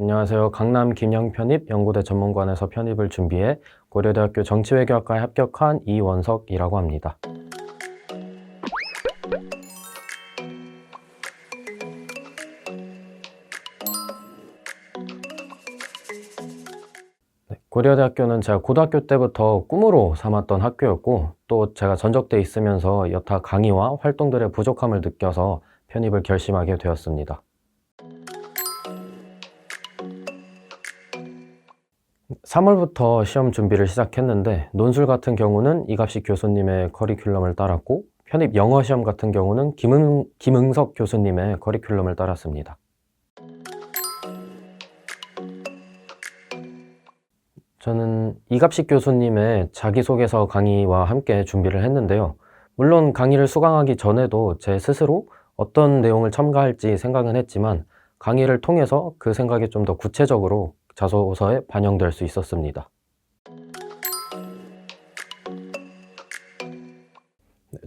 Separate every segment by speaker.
Speaker 1: 안녕하세요. 강남 김영편입 연구대 전문관에서 편입을 준비해 고려대학교 정치외교학과에 합격한 이원석이라고 합니다. 고려대학교는 제가 고등학교 때부터 꿈으로 삼았던 학교였고, 또 제가 전적돼 있으면서 여타 강의와 활동들의 부족함을 느껴서 편입을 결심하게 되었습니다. 3월부터 시험 준비를 시작했는데, 논술 같은 경우는 이갑식 교수님의 커리큘럼을 따랐고, 편입 영어 시험 같은 경우는 김응석 교수님의 커리큘럼을 따랐습니다. 저는 이갑식 교수님의 자기소개서 강의와 함께 준비를 했는데요. 물론 강의를 수강하기 전에도 제 스스로 어떤 내용을 첨가할지 생각은 했지만, 강의를 통해서 그 생각이 좀 더 구체적으로 자소서에 반영될 수 있었습니다.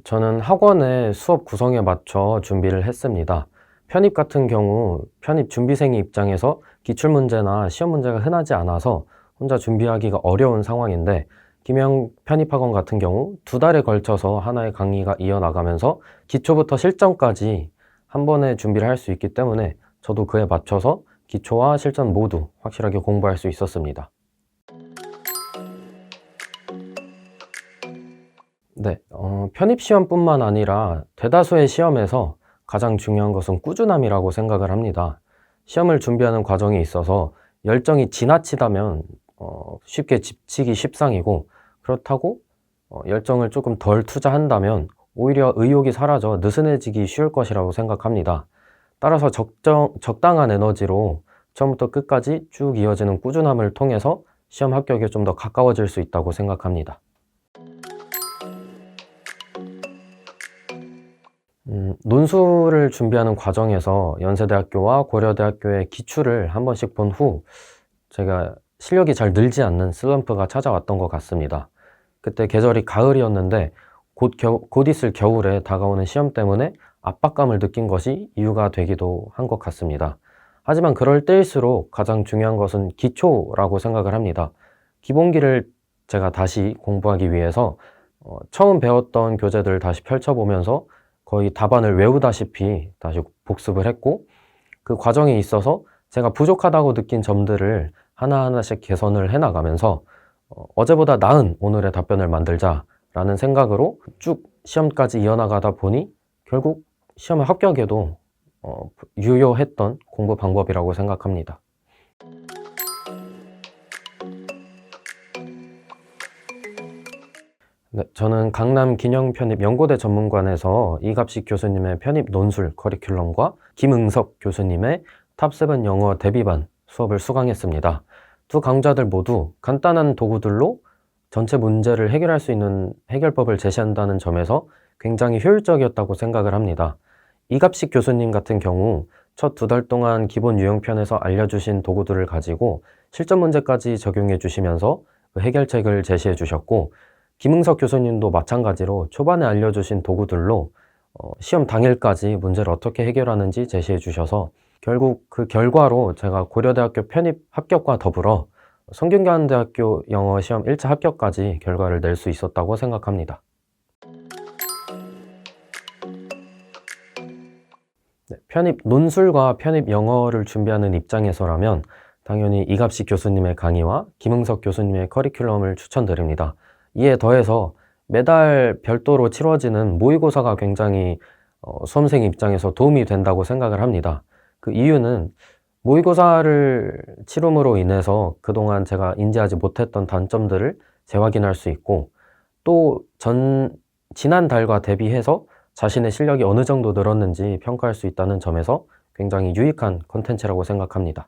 Speaker 1: 저는 학원의 수업 구성에 맞춰 준비를 했습니다. 편입 같은 경우 편입 준비생의 입장에서 기출문제나 시험 문제가 흔하지 않아서 혼자 준비하기가 어려운 상황인데, 김영 편입학원 같은 경우 2달에 걸쳐서 하나의 강의가 이어나가면서 기초부터 실전까지 한 번에 준비를 할 수 있기 때문에 저도 그에 맞춰서 기초와 실전 모두 확실하게 공부할 수 있었습니다. 네, 편입시험뿐만 아니라 대다수의 시험에서 가장 중요한 것은 꾸준함이라고 생각을 합니다. 시험을 준비하는 과정에 있어서 열정이 지나치다면 쉽게 지치기 십상이고, 그렇다고 열정을 조금 덜 투자한다면 오히려 의욕이 사라져 느슨해지기 쉬울 것이라고 생각합니다. 따라서 적당한 에너지로 처음부터 끝까지 쭉 이어지는 꾸준함을 통해서 시험 합격에 좀 더 가까워질 수 있다고 생각합니다. 논술을 준비하는 과정에서 연세대학교와 고려대학교의 기출을 한 번씩 본 후 제가 실력이 잘 늘지 않는 슬럼프가 찾아왔던 것 같습니다. 그때 계절이 가을이었는데 곧 있을 겨울에 다가오는 시험 때문에 압박감을 느낀 것이 이유가 되기도 한 것 같습니다. 하지만 그럴 때일수록 가장 중요한 것은 기초라고 생각을 합니다. 기본기를 제가 다시 공부하기 위해서 처음 배웠던 교재들을 다시 펼쳐보면서 거의 답안을 외우다시피 다시 복습을 했고, 그 과정에 있어서 제가 부족하다고 느낀 점들을 하나하나씩 개선을 해나가면서 어제보다 나은 오늘의 답변을 만들자라는 생각으로 쭉 시험까지 이어나가다 보니 결국 시험 합격에도 유효했던 공부 방법이라고 생각합니다. 네, 저는 강남 기념편입연구대 전문관에서 이갑식 교수님의 편입 논술 커리큘럼과 김응석 교수님의 탑7 영어 대비반 수업을 수강했습니다. 두 강좌들 모두 간단한 도구들로 전체 문제를 해결할 수 있는 해결법을 제시한다는 점에서 굉장히 효율적이었다고 생각을 합니다. 이갑식 교수님 같은 경우 첫 2달 동안 기본 유형편에서 알려주신 도구들을 가지고 실전 문제까지 적용해 주시면서 그 해결책을 제시해 주셨고, 김응석 교수님도 마찬가지로 초반에 알려주신 도구들로 시험 당일까지 문제를 어떻게 해결하는지 제시해 주셔서 결국 그 결과로 제가 고려대학교 편입 합격과 더불어 성균관대학교 영어 시험 1차 합격까지 결과를 낼 수 있었다고 생각합니다. 네, 편입 논술과 편입 영어를 준비하는 입장에서라면 당연히 이갑식 교수님의 강의와 김응석 교수님의 커리큘럼을 추천드립니다. 이에 더해서 매달 별도로 치러지는 모의고사가 굉장히 수험생 입장에서 도움이 된다고 생각을 합니다. 그 이유는 모의고사를 치름으로 인해서 그동안 제가 인지하지 못했던 단점들을 재확인할 수 있고, 또 지난달과 대비해서 자신의 실력이 어느 정도 늘었는지 평가할 수 있다는 점에서 굉장히 유익한 콘텐츠라고 생각합니다.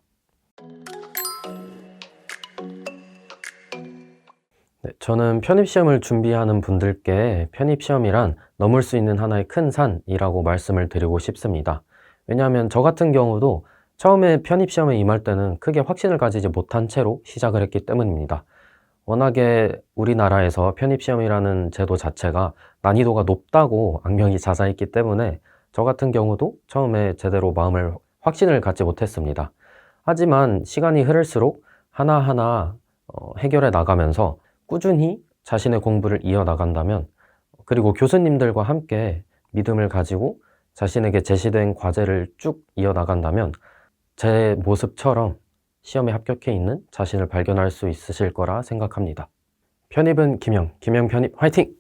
Speaker 1: 네, 저는 편입시험을 준비하는 분들께 편입시험이란 넘을 수 있는 하나의 큰 산이라고 말씀을 드리고 싶습니다. 왜냐하면 저 같은 경우도 처음에 편입시험에 임할 때는 크게 확신을 가지지 못한 채로 시작을 했기 때문입니다. 워낙에 우리나라에서 편입시험이라는 제도 자체가 난이도가 높다고 악명이 자자했기 때문에 저 같은 경우도 처음에 제대로 확신을 갖지 못했습니다. 하지만 시간이 흐를수록 하나하나 해결해 나가면서 꾸준히 자신의 공부를 이어나간다면, 그리고 교수님들과 함께 믿음을 가지고 자신에게 제시된 과제를 쭉 이어나간다면 제 모습처럼 시험에 합격해 있는 자신을 발견할 수 있으실 거라 생각합니다. 편입은 김영 편입 화이팅!